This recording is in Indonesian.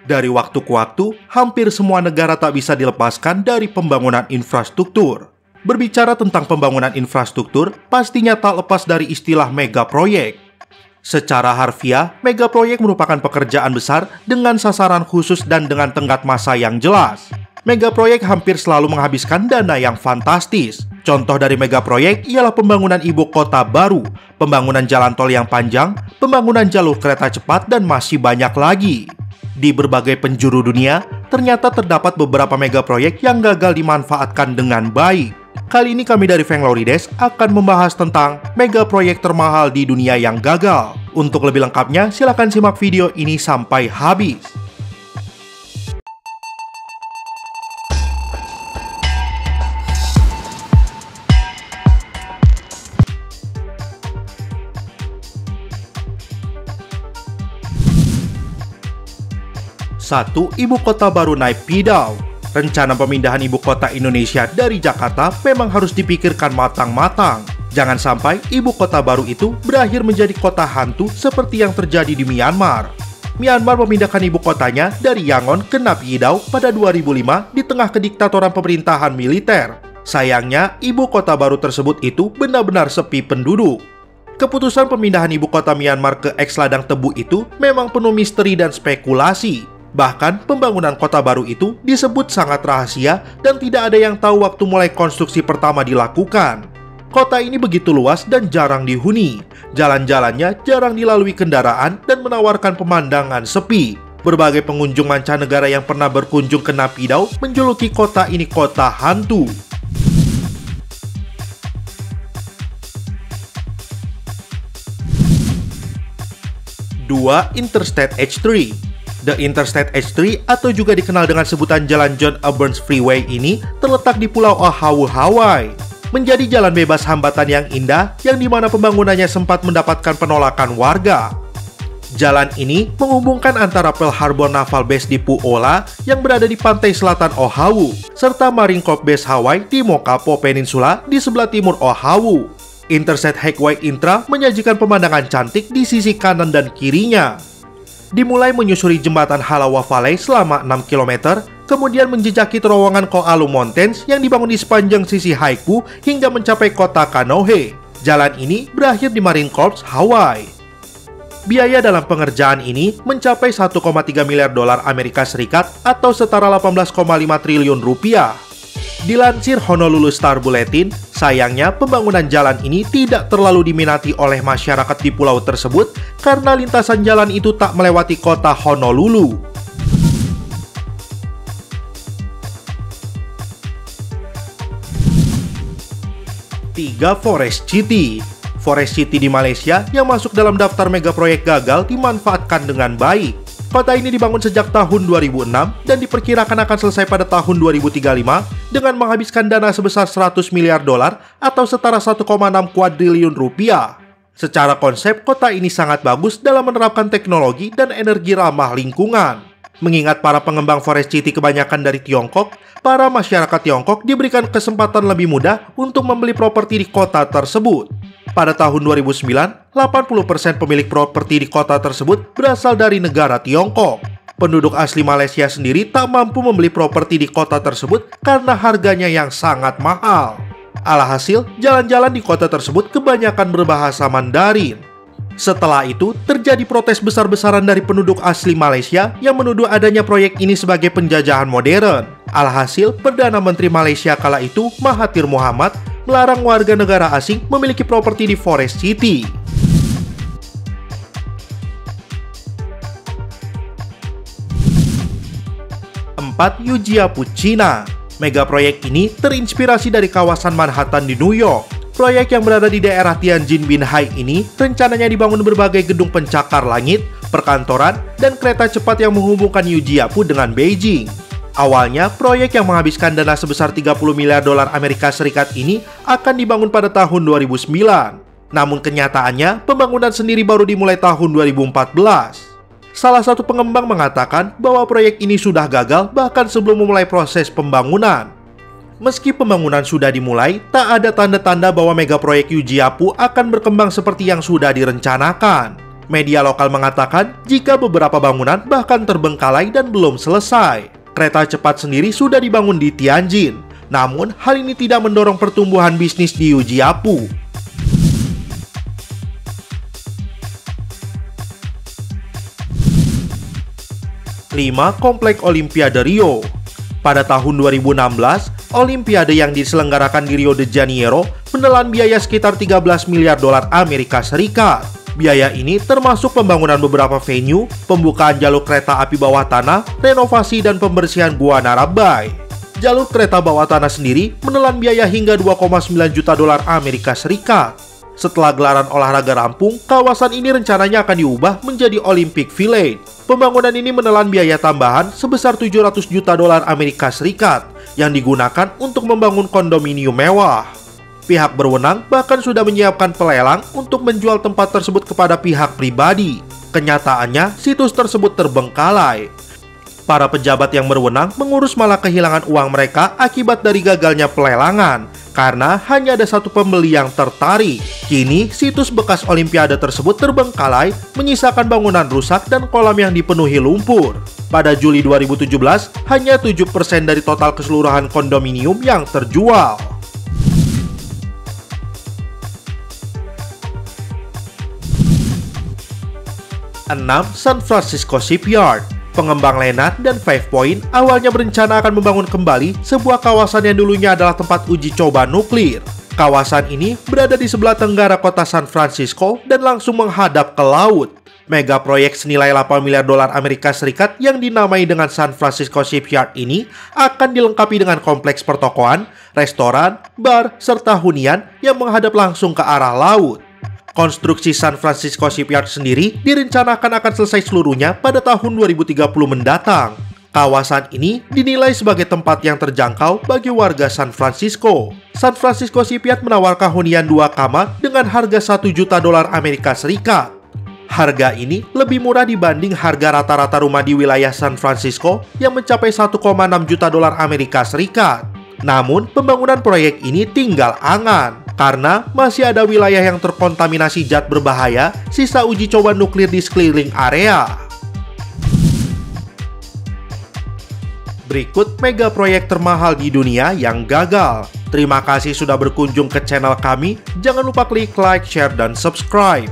Dari waktu ke waktu, hampir semua negara tak bisa dilepaskan dari pembangunan infrastruktur. Berbicara tentang pembangunan infrastruktur, pastinya tak lepas dari istilah megaproyek. Secara harfiah, megaproyek merupakan pekerjaan besar dengan sasaran khusus dan dengan tenggat masa yang jelas. Megaproyek hampir selalu menghabiskan dana yang fantastis. Contoh dari megaproyek ialah pembangunan ibu kota baru, pembangunan jalan tol yang panjang, pembangunan jalur kereta cepat, dan masih banyak lagi. Di berbagai penjuru dunia, ternyata terdapat beberapa megaproyek yang gagal dimanfaatkan dengan baik. Kali ini kami dari Fenglorides akan membahas tentang megaproyek termahal di dunia yang gagal. Untuk lebih lengkapnya, silakan simak video ini sampai habis. Satu, ibu kota baru Naypyidaw. Rencana pemindahan ibu kota Indonesia dari Jakarta memang harus dipikirkan matang-matang. Jangan sampai ibu kota baru itu berakhir menjadi kota hantu seperti yang terjadi di Myanmar. Myanmar memindahkan ibu kotanya dari Yangon ke Naypyidaw pada 2005 di tengah kediktatoran pemerintahan militer. Sayangnya, ibu kota baru tersebut itu benar-benar sepi penduduk. Keputusan pemindahan ibu kota Myanmar ke ex-ladang tebu itu memang penuh misteri dan spekulasi. Bahkan, pembangunan kota baru itu disebut sangat rahasia dan tidak ada yang tahu waktu mulai konstruksi pertama dilakukan. Kota ini begitu luas dan jarang dihuni. Jalan-jalannya jarang dilalui kendaraan dan menawarkan pemandangan sepi. Berbagai pengunjung mancanegara yang pernah berkunjung ke Naypyidaw menjuluki kota ini kota hantu. 2. Interstate H3. The Interstate H3 atau juga dikenal dengan sebutan Jalan John Abrams Freeway ini terletak di Pulau Oahu, Hawaii. Menjadi jalan bebas hambatan yang indah yang dimana pembangunannya sempat mendapatkan penolakan warga. Jalan ini menghubungkan antara Pearl Harbor Naval Base di Puola yang berada di pantai selatan Oahu serta Marine Corps Base Hawaii di Mokapo Peninsula di sebelah timur Oahu. Interstate Highway Intra menyajikan pemandangan cantik di sisi kanan dan kirinya. Dimulai menyusuri jembatan Halawa Valley selama 6 km, kemudian menjejaki terowongan Ko'alu Mountains yang dibangun di sepanjang sisi Haiku hingga mencapai kota Kanohe. Jalan ini berakhir di Marine Corps Hawaii. Biaya dalam pengerjaan ini mencapai 1,3 miliar dolar Amerika Serikat atau setara 18,5 triliun rupiah. Dilansir Honolulu Star Bulletin, sayangnya pembangunan jalan ini tidak terlalu diminati oleh masyarakat di pulau tersebut karena lintasan jalan itu tak melewati kota Honolulu. 3. Forest City. Forest City di Malaysia yang masuk dalam daftar megaproyek gagal dimanfaatkan dengan baik. Kota ini dibangun sejak tahun 2006 dan diperkirakan akan selesai pada tahun 2035 dengan menghabiskan dana sebesar 100 miliar dolar atau setara 1,6 kuadriliun rupiah. Secara konsep, kota ini sangat bagus dalam menerapkan teknologi dan energi ramah lingkungan. Mengingat para pengembang Forest City kebanyakan dari Tiongkok, para masyarakat Tiongkok diberikan kesempatan lebih mudah untuk membeli properti di kota tersebut. Pada tahun 2009, 80% pemilik properti di kota tersebut berasal dari negara Tiongkok. Penduduk asli Malaysia sendiri tak mampu membeli properti di kota tersebut karena harganya yang sangat mahal. Alhasil, jalan-jalan di kota tersebut kebanyakan berbahasa Mandarin. Setelah itu, terjadi protes besar-besaran dari penduduk asli Malaysia yang menuduh adanya proyek ini sebagai penjajahan modern. Alhasil, Perdana Menteri Malaysia kala itu, Mahathir Mohamad, melarang warga negara asing memiliki properti di Forest City. 4. Ujiapu, Cina. Megaproyek ini terinspirasi dari kawasan Manhattan di New York. Proyek yang berada di daerah Tianjin Binhai ini rencananya dibangun berbagai gedung pencakar langit, perkantoran, dan kereta cepat yang menghubungkan Ujiapu dengan Beijing. Awalnya, proyek yang menghabiskan dana sebesar 30 miliar dolar Amerika Serikat ini akan dibangun pada tahun 2009. Namun kenyataannya, pembangunan sendiri baru dimulai tahun 2014. Salah satu pengembang mengatakan bahwa proyek ini sudah gagal bahkan sebelum memulai proses pembangunan. Meski pembangunan sudah dimulai, tak ada tanda-tanda bahwa megaproyek Ujiapu akan berkembang seperti yang sudah direncanakan. Media lokal mengatakan jika beberapa bangunan bahkan terbengkalai dan belum selesai. Kereta cepat sendiri sudah dibangun di Tianjin, namun hal ini tidak mendorong pertumbuhan bisnis di Ujiapu. 5. Komplek Olimpiade Rio. Pada tahun 2016, Olimpiade yang diselenggarakan di Rio de Janeiro menelan biaya sekitar 13 miliar dolar Amerika Serikat. Biaya ini termasuk pembangunan beberapa venue, pembukaan jalur kereta api bawah tanah, renovasi dan pembersihan Gua Narabai. Jalur kereta bawah tanah sendiri menelan biaya hingga 2,9 juta dolar Amerika Serikat. Setelah gelaran olahraga rampung, kawasan ini rencananya akan diubah menjadi Olympic Village. Pembangunan ini menelan biaya tambahan sebesar 700 juta dolar Amerika Serikat yang digunakan untuk membangun kondominium mewah. Pihak berwenang bahkan sudah menyiapkan pelelang untuk menjual tempat tersebut kepada pihak pribadi. Kenyataannya, situs tersebut terbengkalai. Para pejabat yang berwenang mengurus malah kehilangan uang mereka akibat dari gagalnya pelelangan, karena hanya ada satu pembeli yang tertarik. Kini, situs bekas Olimpiade tersebut terbengkalai, menyisakan bangunan rusak dan kolam yang dipenuhi lumpur. Pada Juli 2017, hanya 7% dari total keseluruhan kondominium yang terjual. 6. San Francisco Shipyard. Pengembang Lennart dan Five Point awalnya berencana akan membangun kembali sebuah kawasan yang dulunya adalah tempat uji coba nuklir. Kawasan ini berada di sebelah tenggara kota San Francisco dan langsung menghadap ke laut. Mega proyek senilai 8 miliar dolar Amerika Serikat yang dinamai dengan San Francisco Shipyard ini akan dilengkapi dengan kompleks pertokoan, restoran, bar, serta hunian yang menghadap langsung ke arah laut. Konstruksi San Francisco Shipyard sendiri direncanakan akan selesai seluruhnya pada tahun 2030 mendatang. Kawasan ini dinilai sebagai tempat yang terjangkau bagi warga San Francisco. San Francisco Shipyard menawarkan hunian 2 kamar dengan harga 1 juta dolar Amerika Serikat. Harga ini lebih murah dibanding harga rata-rata rumah di wilayah San Francisco yang mencapai 1,6 juta dolar Amerika Serikat. Namun, pembangunan proyek ini tinggal angan karena masih ada wilayah yang terkontaminasi zat berbahaya sisa uji coba nuklir di sekeliling area. Berikut mega proyek termahal di dunia yang gagal. Terima kasih sudah berkunjung ke channel kami. Jangan lupa klik like, share, dan subscribe.